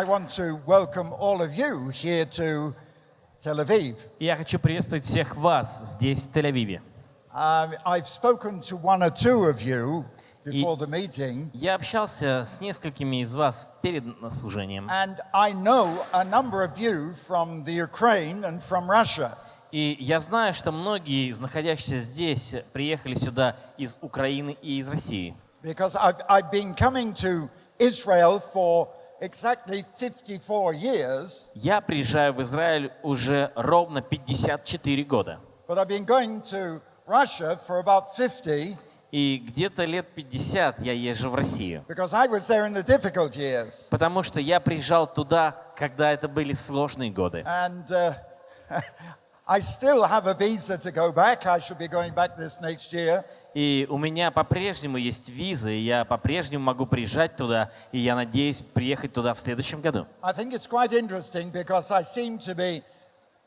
I want to welcome all of you here to Tel Aviv. Я хочу приветствовать всех вас здесь, в Тель-Авиве. I've spoken to one or two of you before the meeting. Я общался с несколькими из вас перед служением. And I know a number of you from the Ukraine and from Russia. И я знаю, что многие из находящихся здесь приехали сюда из Украины и из России. Because I've been coming to Israel for exactly 54 years. Я приезжаю в Израиль уже ровно 54 года. But I've been going to Russia for about 50. И где-то лет 50 я езжу в Россию. Because I was there in the difficult years. Потому что я приезжал туда, когда это были сложные годы. And I still have a visa to go back. I should be going back this next year. И у меня по-прежнему есть виза, и я по-прежнему могу приезжать туда, и я надеюсь приехать туда в следующем году. I think it's quite interesting because I seem to be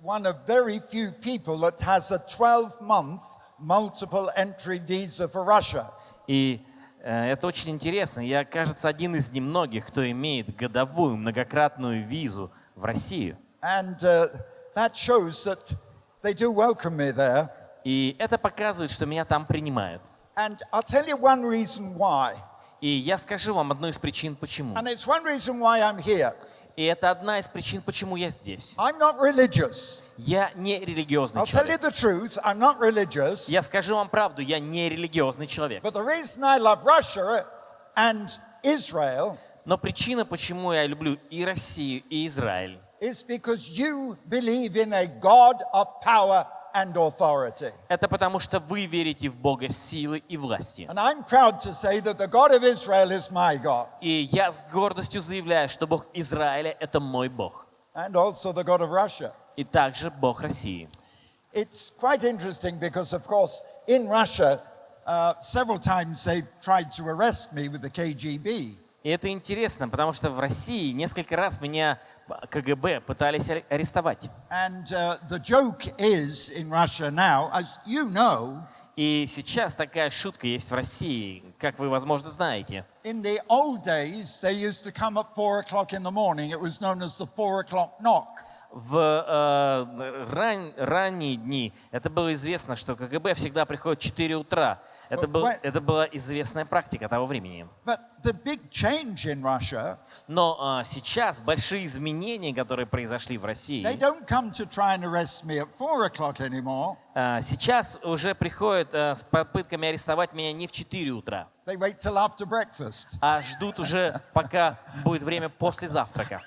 one of very few people that has a 12-month multiple entry visa for Russia. И это очень интересно. Я, кажется, один из немногих, кто имеет годовую многократную визу в Россию. And that shows that they do welcome me there. И это показывает, что меня там принимают. And I'll tell you one reason why. И я скажу вам одну из причин, почему. And it's one reason why I'm here. И это одна из причин, почему я здесь. I'm not religious. Я не религиозный I'll tell you человек. the truth, I'm not religious. Я скажу вам правду, я не религиозный человек. But the reason I love Russia and Israel Но причина, почему я люблю и Россию, и Израиль, is because you believe in a God of power and authority. это потому, что вы верите в Бога силы и власти. And I'm proud to say that the God of Israel is my God. И я с гордостью заявляю, что Бог Израиля – это мой Бог. And also the God of Russia. И также Бог России. It's quite interesting because, of course, in Russia, several times they've tried to arrest me with the KGB. И это интересно, потому что в России несколько раз меня КГБ пытались арестовать. And the joke is in Russia now, as you know, И сейчас такая шутка есть в России, как вы, возможно, знаете. in the old days, they used to come at 4 o'clock in the morning. It was known as the 4 o'clock knock. В ранние дни это было известно, что КГБ всегда приходит в 4 утра. Это была известная практика того времени. But the big change in Russia, Но сейчас большие изменения, которые произошли в России, they don't come to try and arrest me at 4 o'clock anymore. сейчас уже приходят с попытками арестовать меня не в 4 утра, They wait till after breakfast. а ждут уже, пока будет время после завтрака.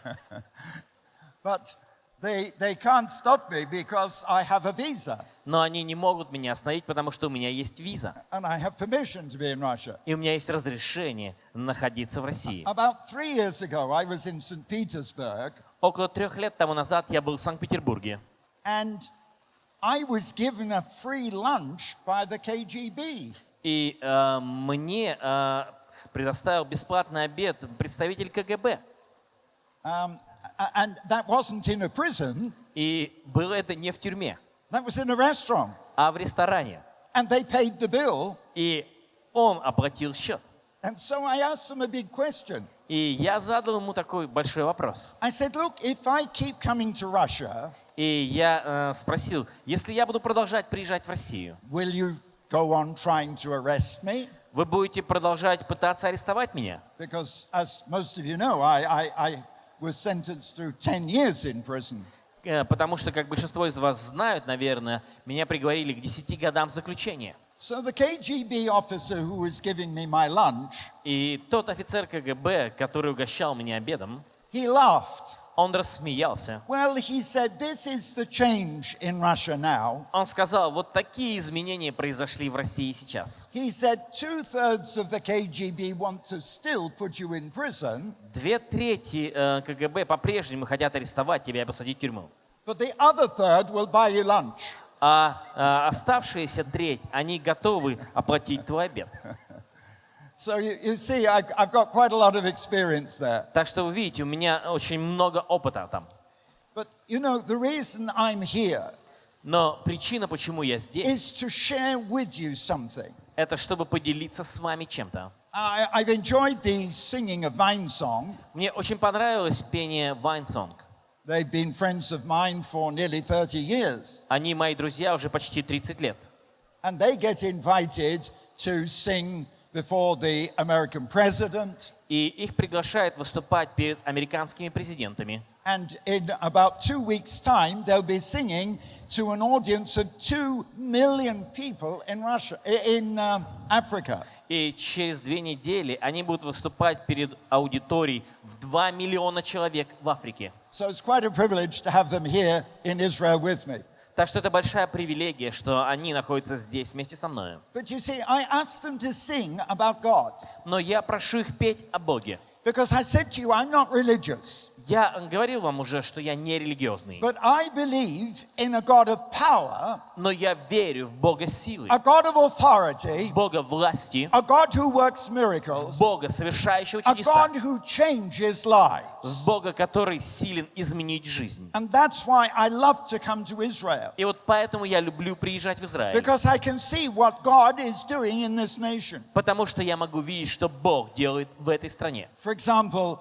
But they can't stop me because I have a visa Но они не могут меня остановить, потому что у меня есть виза. and I have permission to be in Russia. И у меня есть разрешение находиться в России. About 3 years ago, I was in St. Petersburg Около 3 лет тому назад я был в Санкт-Петербурге. and I was given a free lunch by the KGB. И мне предоставил бесплатный обед представитель КГБ. And that wasn't in a prison, И было это не в тюрьме, that was in a restaurant. а в ресторане. And they paid the bill. И он оплатил счет. And so I asked them a big question. И я задал ему такой большой вопрос. I said, look, if I keep coming to Russia, И я спросил, если я буду продолжать приезжать в Россию, will you go on trying to arrest me? вы будете продолжать пытаться арестовать меня? Because as most of you know, I was sentenced to 10 years in prison. Потому что, как большинство из вас знают, наверное, меня приговорили к 10 годам заключения. So the KGB officer who was giving me my lunch, И тот офицер КГБ, который угощал меня обедом, he laughed. он рассмеялся. Well, he said, this is the change in Russia now. Он сказал, вот такие изменения произошли в России сейчас. He said 2/3 of the KGB want to still put you in prison, 2/3 КГБ по-прежнему хотят арестовать тебя и посадить в тюрьму. but the other third will buy you lunch. А оставшаяся треть, они готовы оплатить твой обед. So you see, I've got quite a lot of experience there. Так что вы видите, у меня очень много опыта там. But you know, the reason I'm here Но причина, почему я здесь, is to share with you something. это чтобы поделиться с вами чем-то. I've enjoyed the singing of Vinesong. Мне очень понравилось пение Vinesong. They've been friends of mine for nearly 30 years. Они мои друзья уже почти 30 лет. And they get invited to sing before the American president. И их приглашают выступать перед американскими президентами. And in about 2 weeks' time, they'll be singing to an audience of 2 million people in Russia, in Africa. И через 2 недели они будут выступать перед аудиторией в 2 миллиона человек в Африке. So it's quite a privilege to have them here in Israel with me. Так что это большая привилегия, что они находятся здесь вместе со мной. But you see, I asked them to sing about God. Но я прошу их петь о Боге. Because I said to you, I'm not religious, Я говорил вам уже, что я не религиозный. but I believe in a God of power, Но я верю в Бога силы, a God of authority, в Бога власти, a God who works в miracles, Бога, совершающего a чудеса, God who changes lives. в Бога, который силен изменить жизнь. And that's why I love to come to Israel. И вот поэтому я люблю приезжать в Израиль. Because I can see what God is doing in this nation. Потому что я могу видеть, что Бог делает в этой стране. For example,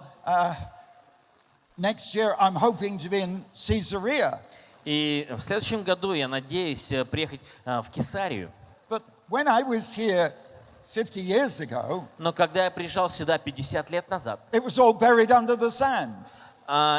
next year I'm hoping to be in Caesarea. И в следующем году я надеюсь приехать в Кесарию. But when I was here 50 years ago, Но когда я приезжал сюда 50 лет назад, it was all buried under the sand.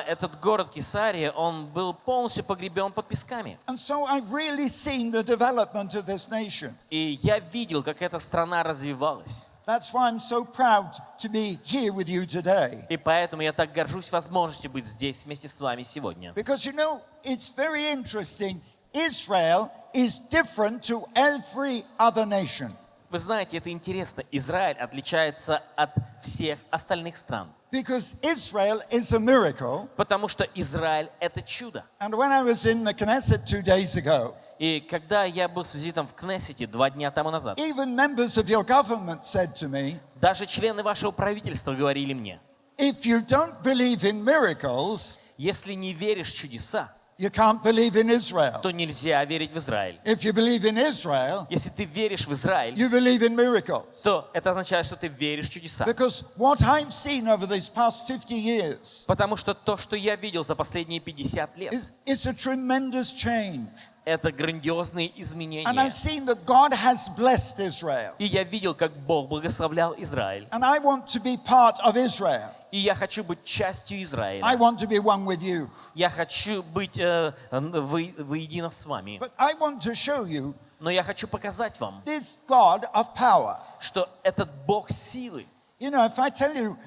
этот город Кесария, он был полностью погребен под песками. And so I've really seen the development of this nation. И я видел, как эта страна развивалась. That's why I'm so proud to be here with you today. И поэтому я так горжусь возможностью быть здесь вместе с вами сегодня. Because you know, it's very interesting. Israel is different to every other nation. Вы знаете, это интересно. Израиль отличается от всех остальных стран. Because Israel is a miracle. Потому что Израиль — это чудо. And when I was in the Knesset 2 days ago, И когда я был с визитом в Кнессете 2 дня тому назад, even members of your government said to me, даже члены вашего правительства говорили мне: if you don't believe in miracles, если не веришь в чудеса, you can't believe in Israel. то нельзя верить в Израиль. If you believe in Israel, Если ты веришь в Израиль, you believe in miracles. то это означает, что ты веришь в чудеса. Because what I've seen over these past 50 years Потому что то, что я видел за последние 50 лет, is a tremendous change. это грандиозные And изменения. I've seen that God has blessed Israel. И я видел, как Бог благословлял Израиль. And I want to be part of Israel. И я хочу быть частью I Израиля. want to be one with you. Я хочу быть воедино с вами. But I want to show you Но я хочу показать вам, this God of power. что этот Бог силы. You know, if I tell you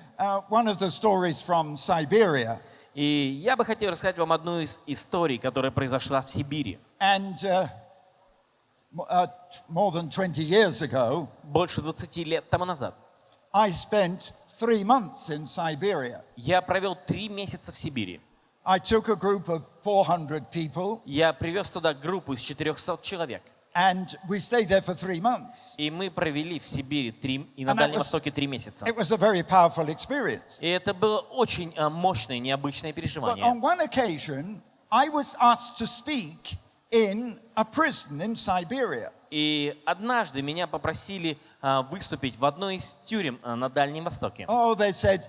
one of the stories from Siberia, И я бы хотел рассказать вам одну из историй, которая произошла в Сибири. and more than 20 years ago, Больше 20 лет тому назад. I spent 3 months in Siberia. Я провел 3 месяца в Сибири. I took a group of 400 people, Я привез туда группу из 400 человек. and we stayed there for 3 months. И мы провели в Сибири и на And Дальнем it was- Востоке 3 месяца. It was a very powerful experience. И это было очень мощное, необычное But переживание. on one occasion, I was asked to speak in a prison in Siberia. И однажды меня попросили выступить в одной из тюрем на Дальнем Востоке. Oh, they said,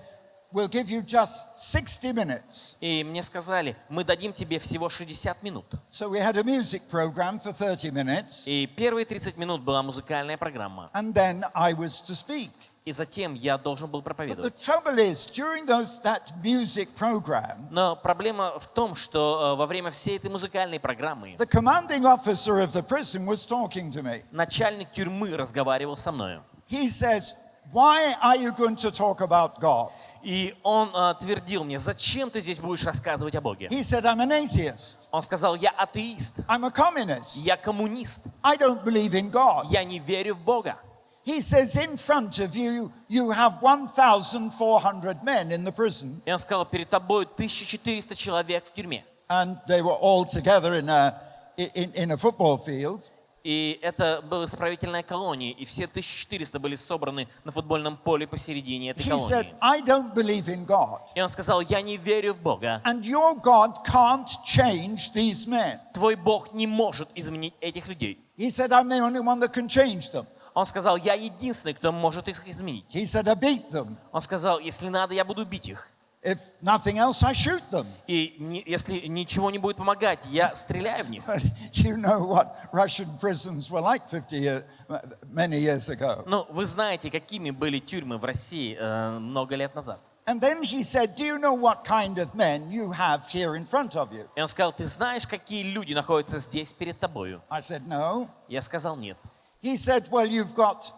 we'll give you just 60 minutes. И мне сказали: мы дадим тебе всего 60 минут. So we had a music program for 30 minutes, И первые 30 минут была музыкальная программа. and then I was to speak. И затем я должен был But the проповедовать. trouble is, during that music program, Но проблема в том, что во время всей этой музыкальной программы the commanding officer of the prison was talking to me. начальник тюрьмы разговаривал со мною. He says, why are you going to talk about God? И он твердил мне: зачем ты здесь будешь рассказывать о Боге? He said, I'm an atheist. Он сказал: я атеист, I'm a communist. я коммунист, I don't believe in God. я не верю в Бога. He says, in front of you, you have 1,400 men in the prison, И он сказал: перед тобой 1400 человек в тюрьме. and they were all together in a football field. И это была исправительная колония, и все 1400 были собраны на футбольном поле посередине этой He said, колонии. I don't believe in God. И он сказал: я не верю в Бога. And your God can't change these men. Твой Бог не может изменить этих людей. He said, I'm the only one that can change them. Он сказал: я единственный, кто может их изменить. He said, I beat them. Он сказал: если надо, я буду бить их. If nothing else, I shoot them. И если ничего не будет помогать, я стреляю в них. But you know what Russian prisons were like many years ago. Ну, вы знаете, какими были тюрьмы в России много лет назад. And then he said, do you know what kind of men you have here in front of you? И он сказал: ты знаешь, какие люди находятся здесь перед тобою? I said, no. Я сказал: нет. He said, well, you've got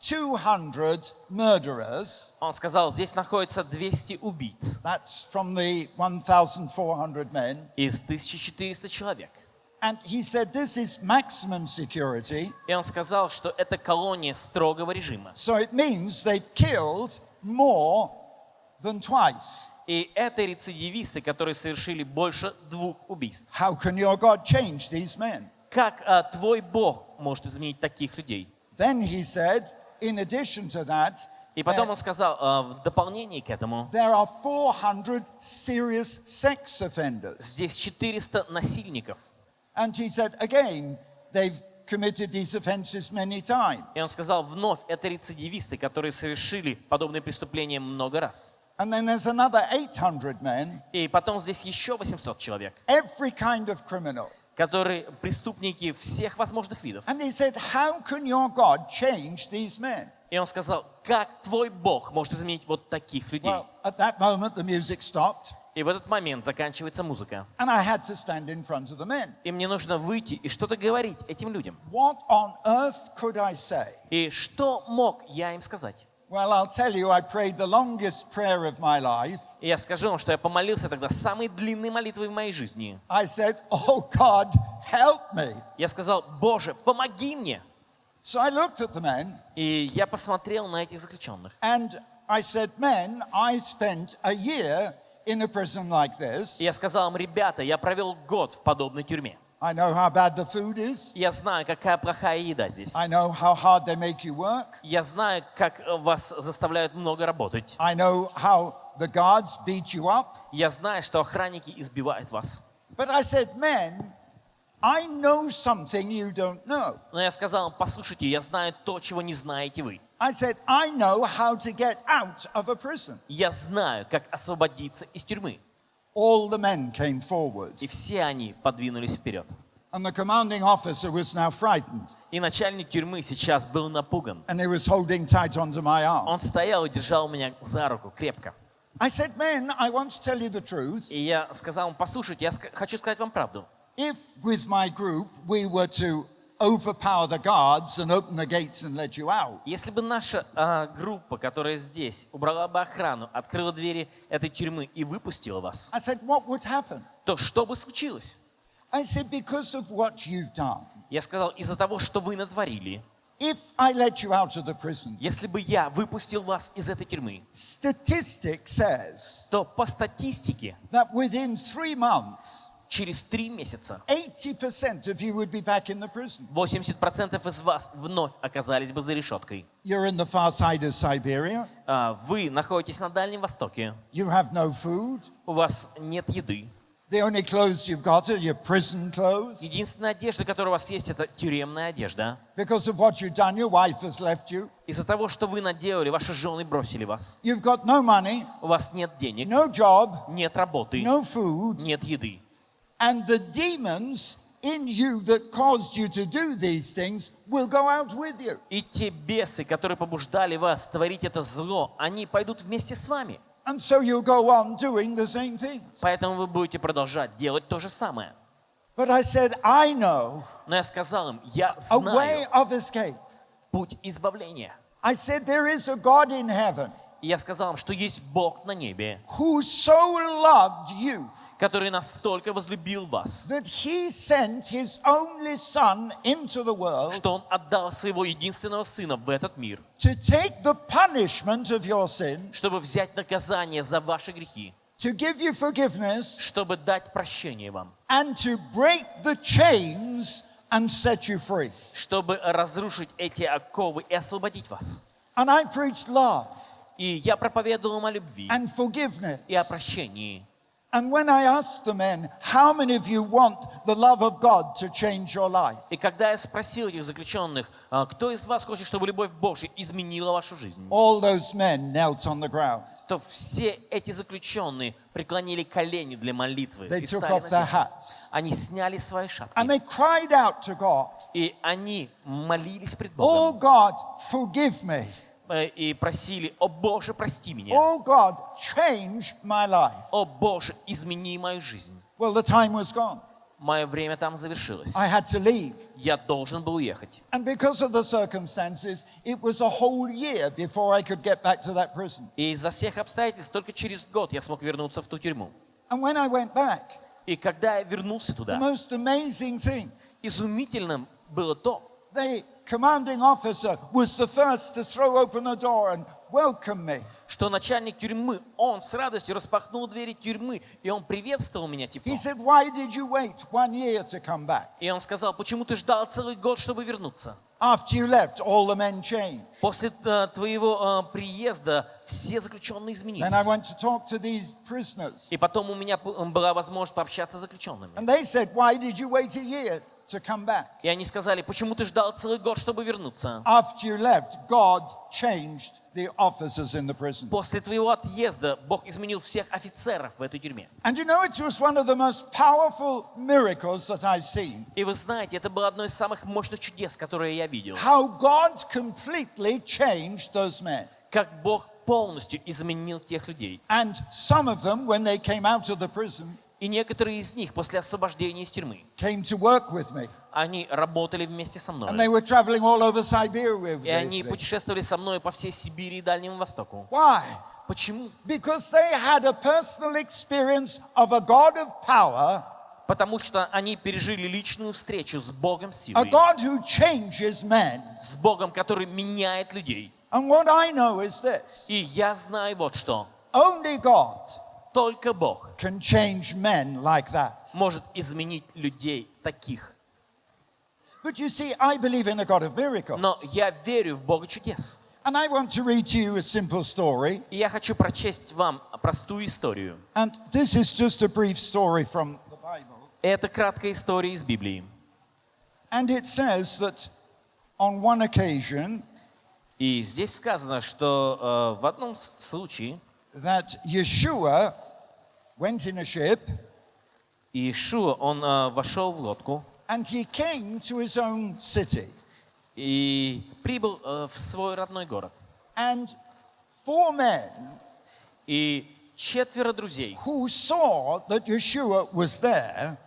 200 murderers. Он сказал: здесь находится 200 убийц That's from the 1,400 men. из 1400 человек. And he said, this is maximum security. И он сказал, что это колония строгого режима. So it means they've killed more than twice. И это рецидивисты, которые совершили больше 2 убийств. How can your God change these men? Как твой Бог может изменить таких людей? Then he said, in addition to that, И потом он сказал, в дополнение к этому, there are 400 serious sex offenders. здесь 400 насильников. And he said, again, they've committed these offenses many times. И он сказал: вновь, это рецидивисты, которые совершили подобные преступления много раз. And then there's another 800 men, И потом здесь еще 800 человек, every kind of criminal. которые преступники всех возможных видов. And he said, how can your God change these men? И он сказал: как твой Бог может изменить вот таких людей? Well, at that moment, the music stopped, И в этот момент заканчивается музыка. and I had to stand in front of the men. И мне нужно выйти и что-то говорить этим людям. What on earth could I say? И что мог я им сказать? Well, I'll tell you, I prayed the longest prayer of my life. И я скажу вам, что я помолился тогда самой длинной молитвой в моей жизни. I said, oh God, help me. Я сказал: Боже, помоги мне. So I looked at the men, И я посмотрел на этих заключенных. and I said, men, I spent a year in a prison like this. И я сказал им: ребята, я провел год в подобной тюрьме. I know how bad the food is. Я знаю, какая плохая еда здесь. I know how hard they make you work. Я знаю, как вас заставляют много работать. I know how the guards beat you up. Я знаю, что охранники избивают вас. But I said, men, I know something you don't know. Но я сказал им, послушайте, я знаю то, чего не знаете вы. I said, I know how to get out of a prison. Я знаю, как освободиться из тюрьмы. All the men came forward. И все они подвинулись вперед. And the commanding officer was now frightened. И начальник тюрьмы сейчас был напуган. And he was holding tight onto my arm. Он стоял и держал меня за руку крепко. I said, men, I want to tell you the truth. И я сказал ему, послушайте, я хочу сказать вам правду. If with my group we were to overpower the guards and open the gates and let you out, Если бы наша группа, которая здесь, убрала бы охрану, открыла двери этой тюрьмы и выпустила вас, I said, what would happen? то что бы случилось? I said, because of what you've done. Я сказал, из-за того, что вы натворили, If I let you out of the prison, если бы я выпустил вас из этой тюрьмы, statistics says то по статистике that within 3 months, через 3 месяца 80% of you would be back in the prison. 80% из вас вновь оказались бы за решеткой. You're in the far side of Siberia. Вы находитесь на Дальнем Востоке, You have no food. у вас нет еды. The only clothes you've got are your prison clothes. Единственная одежда, которая у вас есть, это тюремная одежда. Because of what you've done, your wife has left you. Из-за того, что вы наделали, ваши жены бросили вас. You've got no money, У вас нет денег, no job, нет работы, no food. нет еды. And the demons in you that caused you to do these things will go out with you. И те бесы, которые побуждали вас творить это зло, они пойдут вместе с вами. And so you'll go on doing the same things. Поэтому вы будете продолжать делать то же самое. But I said, I know Но я сказал им, я a way знаю of escape. путь избавления. I said, there is a God in heaven И я сказал им, что есть Бог на небе, who so loved you который настолько возлюбил вас, that he sent his only son into the world что Он отдал Своего единственного Сына в этот мир, to take the punishment of your sin, чтобы взять наказание за ваши грехи, to give you forgiveness, чтобы дать прощение вам, and to break the chains and set you free. чтобы разрушить эти оковы и освободить вас. And I preached love И я проповедовал им о любви and forgiveness. и о прощении. And when I asked the men, how many of you want the love of God to change your life? И когда я спросил этих заключенных, кто из вас хочет, чтобы любовь Божья изменила вашу жизнь, All those men knelt on the ground. то все эти заключенные преклонили колени для молитвы They и took встали off на their землю. hats. Они сняли свои шапки, And they cried out to God, и они молились пред Oh Богом God, forgive me. и просили: «О Боже, прости меня! Oh God, change my life. О Боже, измени мою жизнь!» Well, the time was gone. Мое время там завершилось. I had to leave. Я должен был уехать. And because of the circumstances, it was a whole year before I could get back to that prison. И из-за всех обстоятельств только через год я смог вернуться в ту тюрьму. And when I went back, И когда я вернулся the туда, most amazing thing, изумительным было то, the commanding officer was the first to throw open a door and welcome me. что начальник тюрьмы, он с радостью распахнул двери тюрьмы, и он приветствовал меня тепло. He said, why did you wait 1 year to come back? И он сказал: почему ты ждал целый год, чтобы вернуться? After you left, all the men changed. После твоего приезда все заключенные Then I изменились. went to talk to these prisoners. И потом у меня была возможность пообщаться с заключенными. And they said, why did you wait a year to come back? И они сказали: почему ты ждал целый год, чтобы вернуться? After you left, God changed the officers in the prison. После твоего отъезда Бог изменил всех офицеров в этой тюрьме. And you know, it was one of the most powerful miracles that I've seen. И вы знаете, это было одно из самых мощных чудес, которые я видел. How God completely changed those men. Как Бог полностью изменил тех людей. And some of them, when they came out of the prison, И некоторые из них после освобождения из тюрьмы, came to work with me. они работали вместе со And they мной. were traveling all over Siberia with И они me. путешествовали со мной по всей Сибири и Дальнему Востоку. Why? Почему? Because they had a personal experience of a God of power, Потому что они пережили личную встречу с Богом a силы, God who changes men. с Богом, который меняет людей. And what I know is this. И я знаю вот что. Only God только Бог can change men like that. может изменить людей таких. But you see, I believe in a God of miracles. Но я верю в Бога чудес. And I want to read to you a simple story. И я хочу прочесть вам простую историю. And this is just a brief story from the Bible. Это краткая история из Библии. And it says that on one occasion И здесь сказано, что в одном случае that Yeshua went in a ship Иешуа, он вошел в лодку and he came to his own city. и прибыл в свой родной город. And 4 men И 4 друзей, who saw that Yeshua was there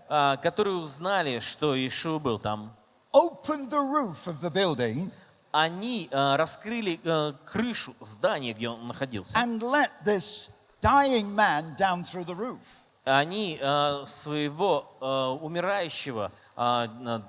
которые узнали, что Иешуа был там, opened the roof of the building они раскрыли крышу здания, где он находился. and let this dying man down through the roof. Они своего умирающего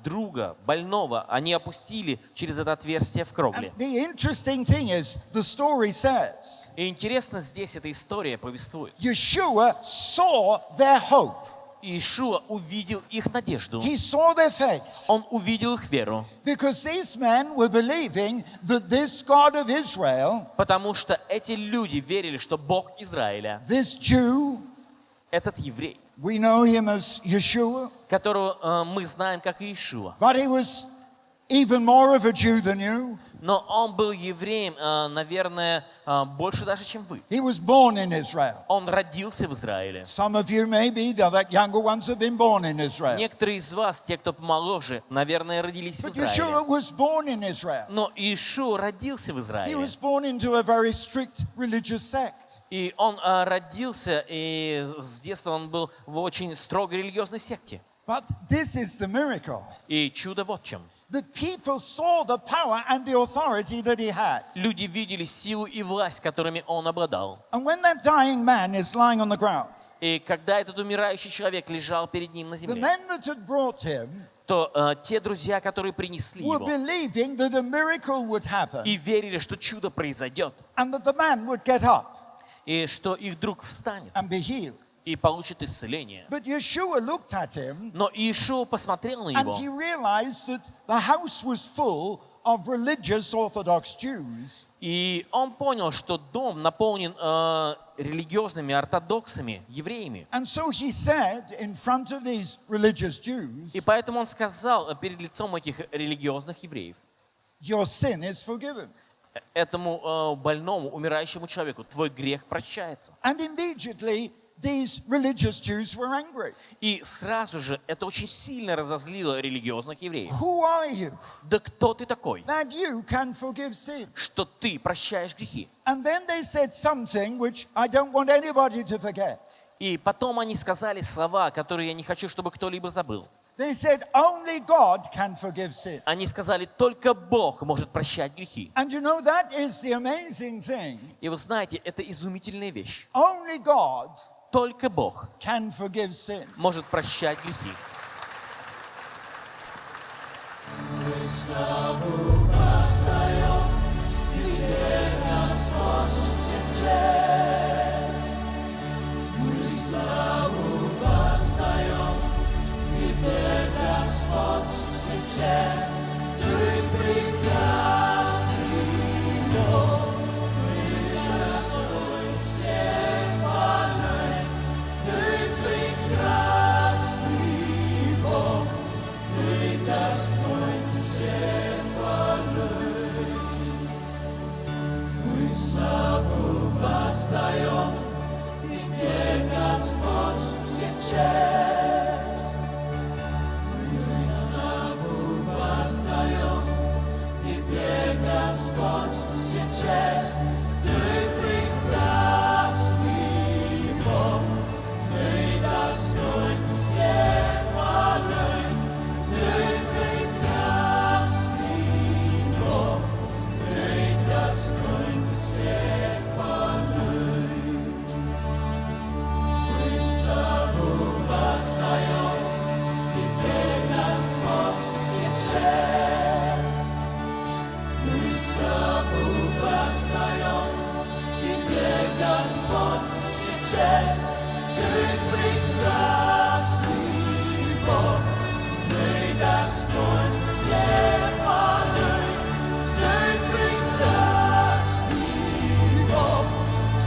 друга, больного, они опустили через это отверстие в кровле. And the interesting thing is, the story says, И интересно, здесь эта история повествует. Yeshua saw their hope. Иешуа увидел их надежду. He saw their faith. Он увидел их веру. Because these men were believing that this God of Israel, Потому что эти люди верили, что Бог Израиля, this Jew, этот еврей, we know him as Yeshua, которого мы знаем как Иешуа. but he was even more of a Jew than you. Но он был евреем, наверное, больше даже, чем вы. He was born in Israel. Он родился в Израиле. Some of you maybe, the younger ones have been born in Israel. Некоторые из вас, те, кто помоложе, наверное, родились в But Израиле. Yeshua was born in Israel. Но Иешуа родился в He Израиле. was born into a very strict religious sect. И он родился, и с детства он был в очень строгой религиозной секте. But this is the miracle. И чудо вот в чем. The people saw the power and the authority that he had. Люди видели силу и власть, которыми он обладал. And when that dying man is lying on the ground, И когда этот умирающий человек лежал перед ним на the земле, men that had brought him то те друзья, которые принесли were его, believing that a miracle would happen и верили, что чудо произойдет, and that the man would get up и что их друг встанет and be healed. и получит исцеление. But Yeshua looked at him Но Иешуа посмотрел на and него, he realized that the house was full of religious Orthodox Jews. и он понял, что дом наполнен религиозными ортодоксами, евреями. And so he said in front of these religious Jews, И поэтому он сказал перед лицом этих религиозных евреев, your sin is forgiven. этому больному, умирающему человеку, твой грех прощается. And immediately these religious Jews were angry. И сразу же это очень сильно разозлило религиозных евреев. Who are you Да кто ты такой, that you can forgive sin? что ты прощаешь грехи? And then they said something which I don't want anybody to forget. И потом они сказали слова, которые я не хочу, чтобы кто-либо забыл. They said only God can forgive sin. Они сказали, только Бог может прощать грехи. And you know that is the amazing thing. И вы знаете, это изумительная вещь. Only God Только Бог can forgive sin. может прощать грехи. Gospod si čest, Ты прекрасный Бог, Ты достоин всех хвалы. Ты прекрасный Бог,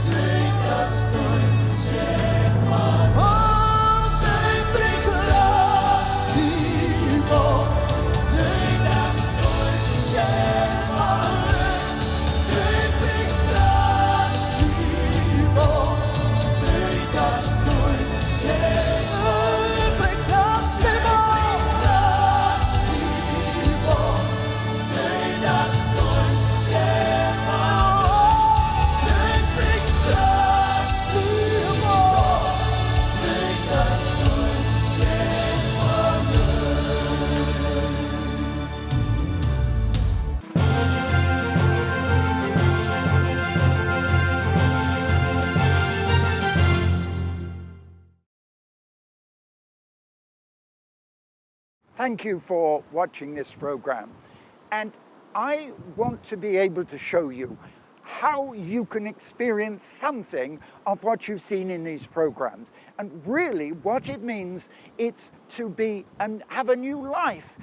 Ты достоин всех хвалы. Ты прекрасный Бог, Ты достоин всех хвалы. Ты прекрасный Бог, Ты достоин всех хвалы. Прекрасный Бог, Ты достоин всех хвалы. Ты прекрасный Бог, Ты достоин всех хвалы. Thank you for watching this program. And I want to be able to show you how you can experience something of what you've seen in these programs. And really what it means, it's to be and have a new life,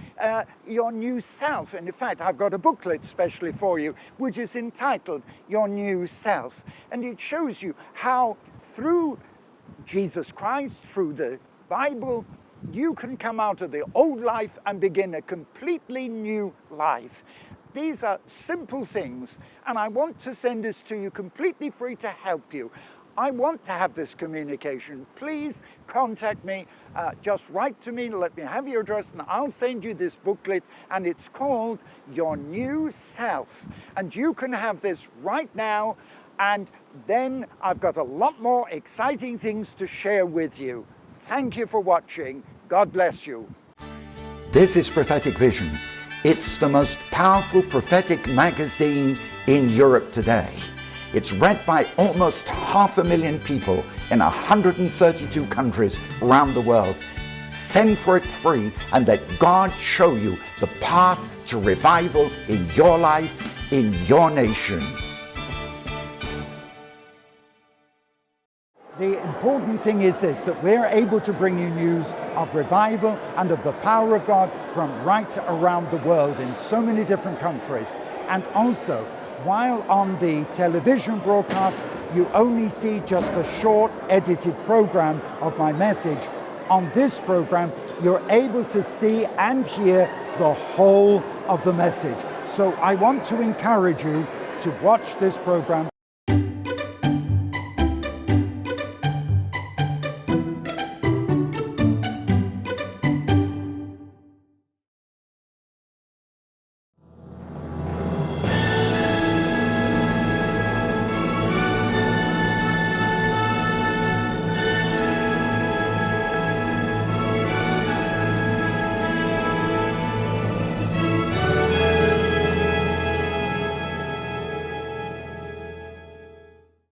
your new self. And in fact, I've got a booklet specially for you, which is entitled Your New Self. And it shows you how through Jesus Christ, through the Bible, you can come out of the old life and begin a completely new life. These are simple things, and I want to send this to you completely free to help you. I want to have this communication. Please contact me, just write to me, let me have your address, and I'll send you this booklet, and it's called Your New Self. And you can have this right now, and then I've got a lot more exciting things to share with you. Thank you for watching. God bless you. This is Prophetic Vision. It's the most powerful prophetic magazine in Europe today. It's read by almost 500,000 people in 132 countries around the world. Send for it free and let God show you the path to revival in your life, in your nation. The important thing is this, that we're able to bring you news of revival and of the power of God from right around the world in so many different countries. And also, while on the television broadcast, you only see just a short edited program of my message. On this program, you're able to see and hear the whole of the message. So I want to encourage you to watch this program.